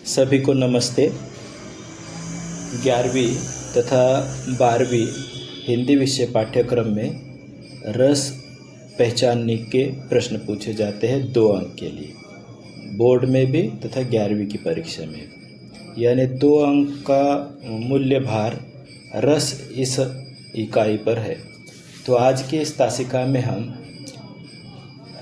सभी को नमस्ते। 11वीं तथा 12वीं हिंदी विषय पाठ्यक्रम में रस पहचानने के प्रश्न पूछे जाते हैं 2 अंक के लिए, बोर्ड में भी तथा 11वीं की परीक्षा में भी। यानी 2 अंक का मूल्य भार रस इस इकाई पर है। तो आज के इस तासिका में हम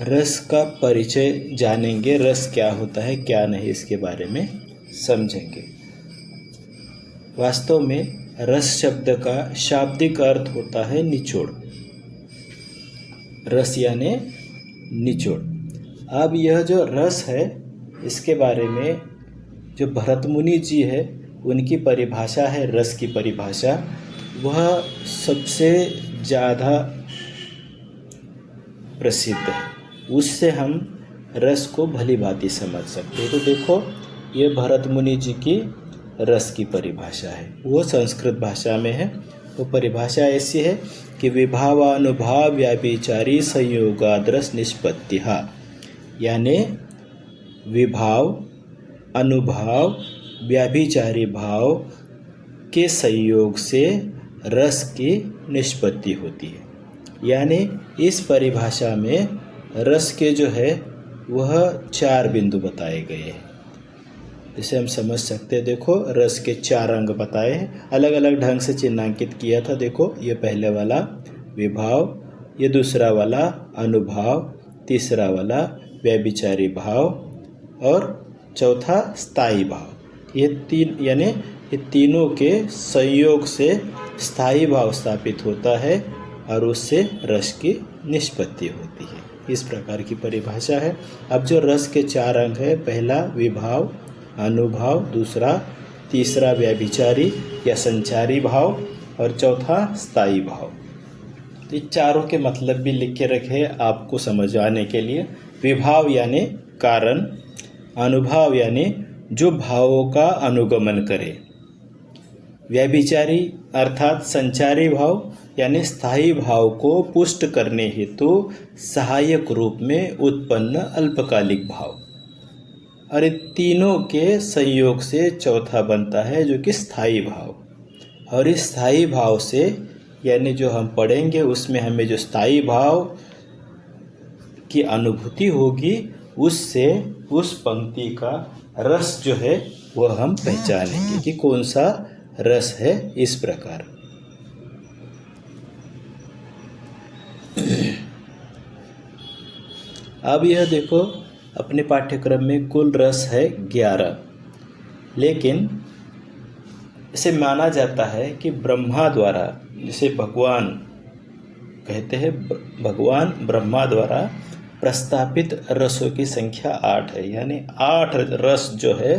रस का परिचय जानेंगे, रस क्या होता है क्या नहीं इसके बारे में समझेंगे। वास्तव में रस शब्द का शाब्दिक अर्थ होता है निचोड़। रस यानी निचोड़। अब यह जो रस है इसके बारे में जो भरत मुनि जी है उनकी परिभाषा है, रस की परिभाषा, वह सबसे ज़्यादा प्रसिद्ध है। उससे हम रस को भली भांति समझ सकते हैं। तो देखो, ये भरत मुनि जी की रस की परिभाषा है, वो संस्कृत भाषा में है। वो परिभाषा ऐसी है कि विभावानुभाव व्याभिचारी संयोगाद्रस निष्पत्तिहा, यानी विभाव अनुभाव व्याभिचारी भाव के संयोग से रस की निष्पत्ति होती है। यानी इस परिभाषा में रस के जो है वह 4 बिंदु बताए गए हैं। इसे हम समझ सकते हैं। देखो, रस के 4 अंग बताए हैं, अलग अलग ढंग से चिन्हांकित किया था। देखो, ये पहले वाला विभाव, ये दूसरा वाला अनुभाव, तीसरा वाला व्यभिचारी भाव और चौथा स्थायी भाव। ये 3 यानी ये तीनों के संयोग से स्थायी भाव स्थापित होता है और उससे रस की निष्पत्ति होती है। इस प्रकार की परिभाषा है। अब जो रस के 4 अंग है, पहला विभाव अनुभाव, दूसरा तीसरा व्यभिचारी या संचारी भाव और चौथा स्थायी भाव। तो ये चारों के मतलब भी लिख के रखे आपको समझाने के लिए। विभाव यानी कारण, अनुभाव यानी जो भावों का अनुगमन करे, व्यभिचारी अर्थात संचारी भाव यानी स्थायी भाव को पुष्ट करने हेतु सहायक रूप में उत्पन्न अल्पकालिक भाव, और इन तीनों के संयोग से चौथा बनता है जो कि स्थायी भाव। और इस स्थायी भाव से यानी जो हम पढ़ेंगे उसमें हमें जो स्थायी भाव की अनुभूति होगी, उससे उस पंक्ति का रस जो है वह हम पहचानेंगे कि कौन सा रस है। इस प्रकार अब यह देखो, अपने पाठ्यक्रम में कुल रस है 11, लेकिन इसे माना जाता है कि ब्रह्मा द्वारा, जिसे भगवान कहते हैं, भगवान ब्रह्मा द्वारा प्रस्तापित रसों की संख्या 8 है। यानी 8 रस जो है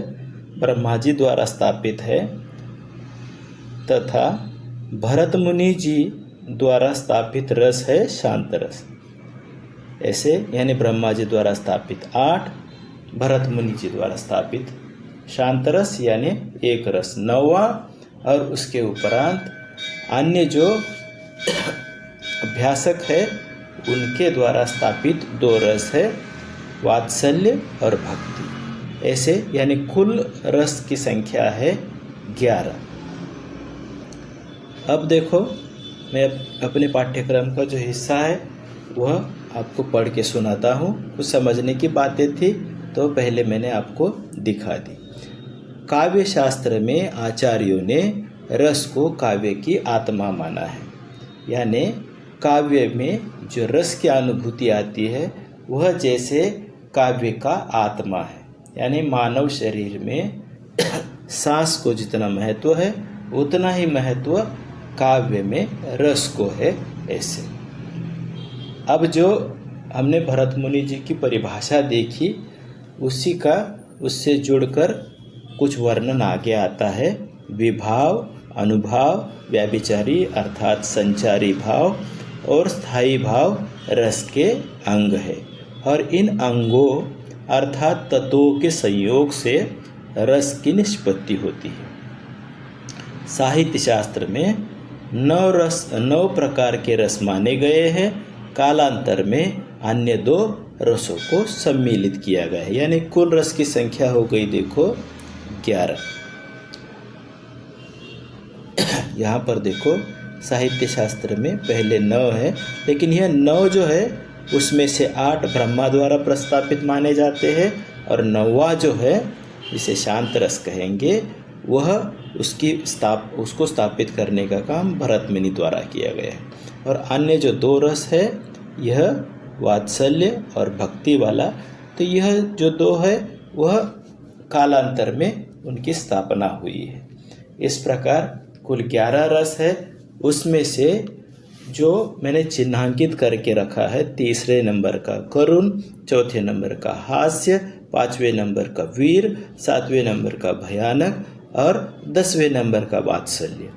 ब्रह्मा जी द्वारा स्थापित है, तथा भरत मुनि जी द्वारा स्थापित रस है शांत रस। ऐसे यानी ब्रह्मा जी द्वारा स्थापित 8, भरत मुनि जी द्वारा स्थापित शांत रस यानी 1 रस 9वां, और उसके उपरांत अन्य जो अभ्यासक है उनके द्वारा स्थापित 2 रस है, वात्सल्य और भक्ति। ऐसे यानी कुल रस की संख्या है 11। अब देखो, मैं अपने पाठ्यक्रम का जो हिस्सा है वह आपको पढ़ के सुनाता हूँ। कुछ समझने की बातें थी तो पहले मैंने आपको दिखा दी। काव्य शास्त्र में आचार्यों ने रस को काव्य की आत्मा माना है। यानी काव्य में जो रस की अनुभूति आती है वह जैसे काव्य का आत्मा है। यानी मानव शरीर में सांस को जितना महत्व है उतना ही महत्व काव्य में रस को है। ऐसे अब जो हमने भरत मुनि जी की परिभाषा देखी, उसी का उससे जुड़कर कुछ वर्णन आगे आता है। विभाव अनुभाव व्याभिचारी अर्थात संचारी भाव और स्थायी भाव रस के अंग है, और इन अंगों अर्थात तत्वों के संयोग से रस की निष्पत्ति होती है। साहित्य शास्त्र में 9 प्रकार के रस माने गए हैं। कालांतर में अन्य 2 रसों को सम्मिलित किया गया है। यानी कुल रस की संख्या हो गई, देखो 11। यहाँ पर देखो साहित्य शास्त्र में पहले 9 है, लेकिन यह 9 जो है उसमें से 8 ब्रह्मा द्वारा प्रस्तापित माने जाते हैं और 9वां जो है जिसे शांत रस कहेंगे वह उसको स्थापित करने का काम भरत मुनि द्वारा किया गया है। और अन्य जो 2 रस है यह वात्सल्य और भक्ति वाला, तो यह जो 2 है वह कालांतर में उनकी स्थापना हुई है। इस प्रकार कुल 11 रस है, उसमें से जो मैंने चिन्हांकित करके रखा है 3रे नंबर का करुण, 4थे नंबर का हास्य, 5वें नंबर का वीर, 7वें नंबर का भयानक और 10वें नंबर का वात्सल्य।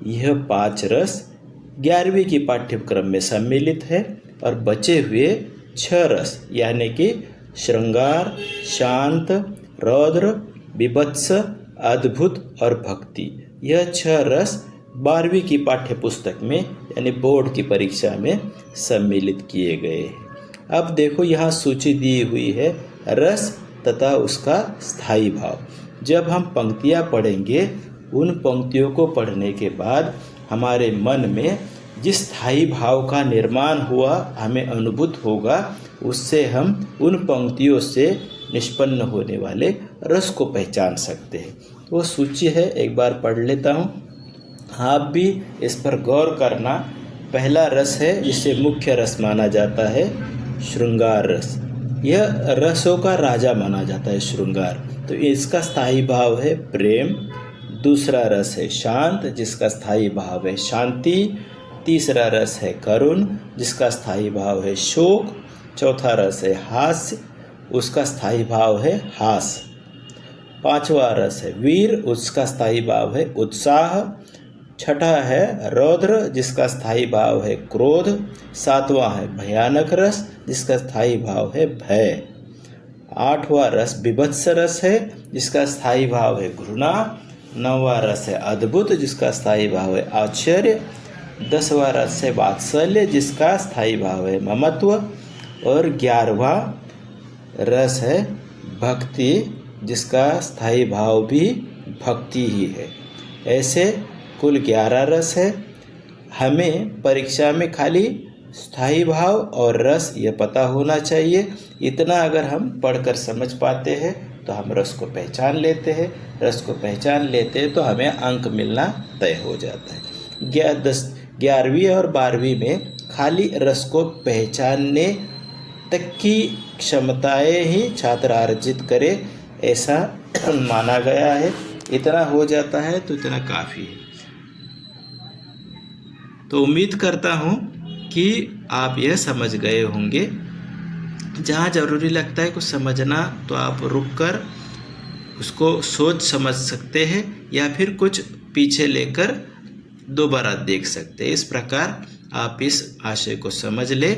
यह 5 रस 11वीं की पाठ्यक्रम में सम्मिलित है और बचे हुए 6 रस यानी कि श्रृंगार, शांत, रौद्र, बीभत्स, अद्भुत और भक्ति, यह 6 रस 12वीं की पाठ्य पुस्तक में यानी बोर्ड की परीक्षा में सम्मिलित किए गए हैं। अब देखो यहाँ सूची दी हुई है रस तथा उसका स्थायी भाव। जब हम पंक्तियाँ पढ़ेंगे, उन पंक्तियों को पढ़ने के बाद हमारे मन में जिस स्थायी भाव का निर्माण हुआ हमें अनुभूत होगा, उससे हम उन पंक्तियों से निष्पन्न होने वाले रस को पहचान सकते हैं। तो वो सूची है, एक बार पढ़ लेता हूँ, आप भी इस पर गौर करना। पहला रस है जिसे मुख्य रस माना जाता है श्रृंगार रस। यह रसों का राजा माना जाता है श्रृंगार, तो इसका स्थायी भाव है प्रेम। दूसरा रस है शांत जिसका स्थायी भाव है शांति। तीसरा रस है करुण जिसका स्थायी भाव है शोक। चौथा रस है हास्य, उसका स्थायी भाव है हास। 5वां रस है वीर, उसका स्थायी भाव है उत्साह। 6ठा है रौद्र जिसका स्थायी भाव है क्रोध। 7वां है भयानक रस जिसका स्थायी भाव है भय। 8वां रस बीभत्स रस है जिसका स्थायी भाव है घृणा। 9वां रस है अद्भुत जिसका स्थायी भाव है आश्चर्य। 10वां रस है वात्सल्य जिसका स्थायी भाव है ममत्व। और 11वां रस है भक्ति जिसका स्थायी भाव भी भक्ति ही है। ऐसे कुल 11 रस है। हमें परीक्षा में खाली स्थायी भाव और रस ये पता होना चाहिए। इतना अगर हम पढ़कर समझ पाते हैं तो हम रस को पहचान लेते हैं। रस को पहचान लेते हैं तो हमें अंक मिलना तय हो जाता है। 11वीं और 12वीं में खाली रस को पहचानने तक की क्षमताएं ही छात्र अर्जित करे, ऐसा माना गया है। इतना हो जाता है तो इतना काफ़ी है। तो उम्मीद करता हूँ कि आप यह समझ गए होंगे। जहाँ ज़रूरी लगता है कुछ समझना तो आप रुककर उसको सोच समझ सकते हैं या फिर कुछ पीछे लेकर दोबारा देख सकते हैं। इस प्रकार आप इस आशय को समझ ले।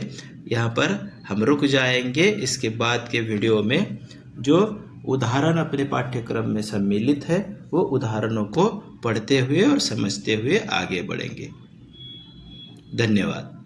यहाँ पर हम रुक जाएंगे। इसके बाद के वीडियो में जो उदाहरण अपने पाठ्यक्रम में सम्मिलित है वो उदाहरणों को पढ़ते हुए और समझते हुए आगे बढ़ेंगे। धन्यवाद।